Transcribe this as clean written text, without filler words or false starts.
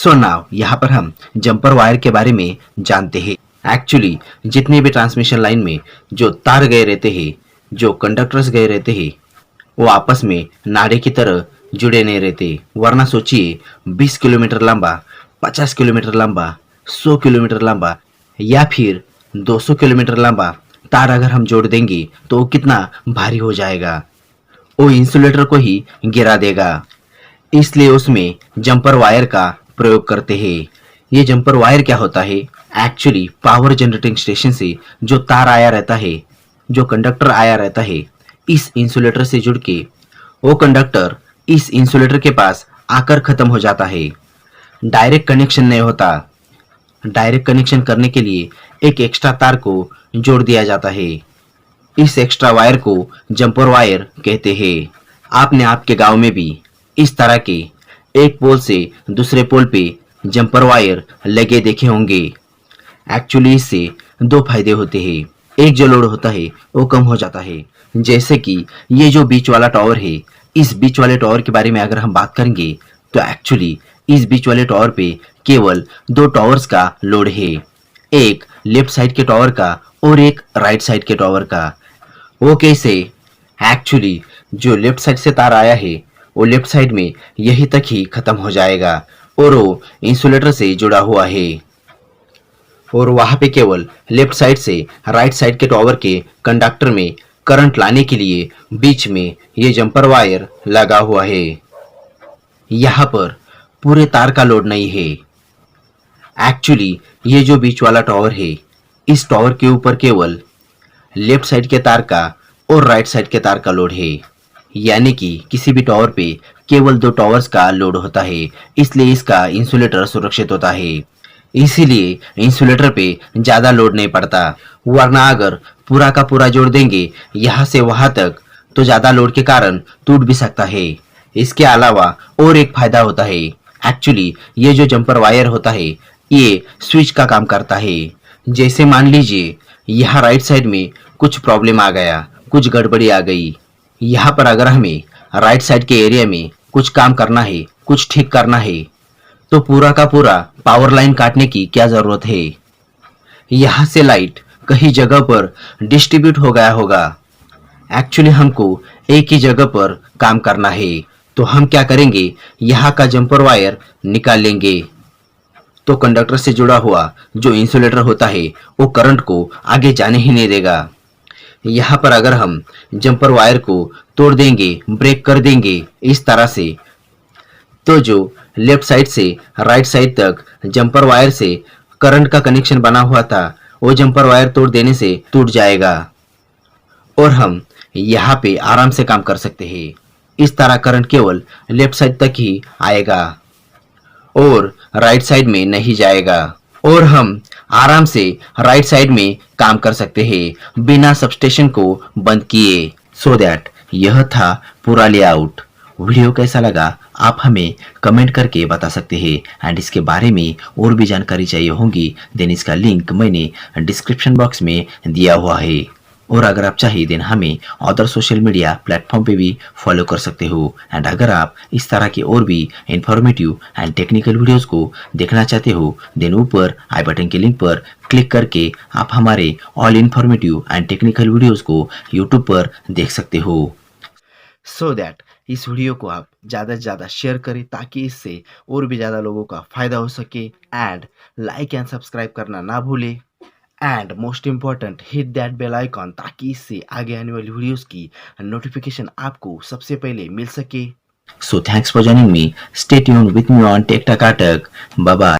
So now यहाँ पर हम जंपर वायर के बारे में जानते हैं। एक्चुअली जितने भी ट्रांसमिशन लाइन में जो तार गए रहते हैं, जो कंडक्टर्स गए रहते हैं, वो आपस में नाड़े की तरह जुड़े नहीं रहते। वरना सोचिए 20 किलोमीटर लंबा, 50 किलोमीटर लंबा, 100 किलोमीटर लंबा या फिर 200 किलोमीटर लंबा तार अगर हम जोड़ देंगे तो वो कितना भारी हो जाएगा, वो इंसुलेटर को ही गिरा देगा। इसलिए उसमें जंपर वायर का प्रयोग करते हैं। ये जंपर वायर क्या होता है? एक्चुअली पावर जनरेटिंग स्टेशन से जो तार आया रहता है, जो कंडक्टर आया रहता है, इस इंसुलेटर से जुड़ के वो कंडक्टर इस इंसुलेटर के पास आकर खत्म हो जाता है। डायरेक्ट कनेक्शन नहीं होता। डायरेक्ट कनेक्शन करने के लिए एक एक्स्ट्रा तार को जोड़ दिया जाता है। इस एक्स्ट्रा वायर को जंपर वायर कहते हैं। आपने आपके गांव में भी इस तरह के एक पोल से दूसरे पोल पे जंपर वायर लगे देखे होंगे। एक्चुअली इससे दो फायदे होते हैं। एक जो लोड होता है वो कम हो जाता है। जैसे कि ये जो बीच वाला टावर है, इस बीच वाले टावर के बारे में अगर हम बात करेंगे तो एक्चुअली इस बीच वाले टावर पे केवल दो टावर्स का लोड है, एक लेफ्ट साइड के टावर का और एक राइट साइड के टावर का। वो कैसे? एक्चुअली जो लेफ्ट साइड से तार आया है वो लेफ्ट साइड में यहीं तक ही खत्म हो जाएगा और वो इंसुलेटर से जुड़ा हुआ है, और वहां पे केवल लेफ्ट साइड से राइट साइड के टावर के कंडक्टर में करंट लाने के लिए बीच में ये जंपर वायर लगा हुआ है। यहाँ पर पूरे तार का लोड नहीं है। एक्चुअली ये जो बीच वाला टावर है, इस टावर के ऊपर केवल लेफ्ट साइड के तार का और राइट साइड के तार का लोड है। यानी कि किसी भी टावर पे केवल दो टावर्स का लोड होता है, इसलिए इसका इंसुलेटर सुरक्षित होता है। इसीलिए इंसुलेटर पे ज्यादा लोड नहीं पड़ता। वरना अगर पूरा का पूरा जोड़ देंगे यहाँ से वहां तक तो ज्यादा लोड के कारण टूट भी सकता है। इसके अलावा और एक फायदा होता है। एक्चुअली ये जो जंपर वायर होता है ये स्विच का काम करता है। जैसे मान लीजिए यहाँ राइट साइड में कुछ प्रॉब्लम आ गया, कुछ गड़बड़ी आ गई। यहाँ पर अगर हमें राइट साइड के एरिया में कुछ काम करना है, कुछ ठीक करना है, तो पूरा का पूरा पावर लाइन काटने की क्या जरूरत है? यहाँ से लाइट कहीं जगह पर डिस्ट्रीब्यूट हो गया होगा। एक्चुअली हमको एक ही जगह पर काम करना है, तो हम क्या करेंगे, यहाँ का जंपर वायर निकाल लेंगे। तो कंडक्टर से जुड़ा हुआ जो इंसुलेटर होता है वो करंट को आगे जाने ही नहीं देगा। यहाँ पर अगर हम जंपर वायर को तोड़ देंगे, ब्रेक कर देंगे इस तरह से, तो जो लेफ्ट साइड से राइट साइड तक जंपर वायर से करंट का कनेक्शन बना हुआ था वो जंपर वायर तोड़ देने से टूट जाएगा और हम यहाँ पे आराम से काम कर सकते हैं। इस तरह करंट केवल लेफ्ट साइड तक ही आएगा और राइट साइड में नहीं जाएगा, और हम आराम से राइट साइड में काम कर सकते हैं बिना सबस्टेशन को बंद किए। सो दैट यह था पूरा लेआउट। वीडियो कैसा लगा आप हमें कमेंट करके बता सकते हैं। एंड इसके बारे में और भी जानकारी चाहिए होगी देन इसका लिंक मैंने डिस्क्रिप्शन बॉक्स में दिया हुआ है। और अगर आप चाहिए देन हमें अदर सोशल मीडिया प्लेटफॉर्म पे भी फॉलो कर सकते हो। एंड अगर आप इस तरह के और भी इंफॉर्मेटिव एंड टेक्निकल वीडियोस को देखना चाहते हो देन ऊपर आई बटन के लिंक पर क्लिक करके आप हमारे all informative and technical videos को यूट्यूब पर देख सकते हो। सो दैट इस वीडियो को आप ज़्यादा से ज़्यादा शेयर करें ताकि इससे और भी ज़्यादा लोगों का फायदा हो सके। एंड लाइक एंड सब्सक्राइब करना ना भूलें। And most important hit that bell icon ताकि इससे आगे आने वाली वीडियोस की नोटिफिकेशन आपको सबसे पहले मिल सके। So thanks for joining me. Stay tuned with me on Tech Takatak. Bye bye.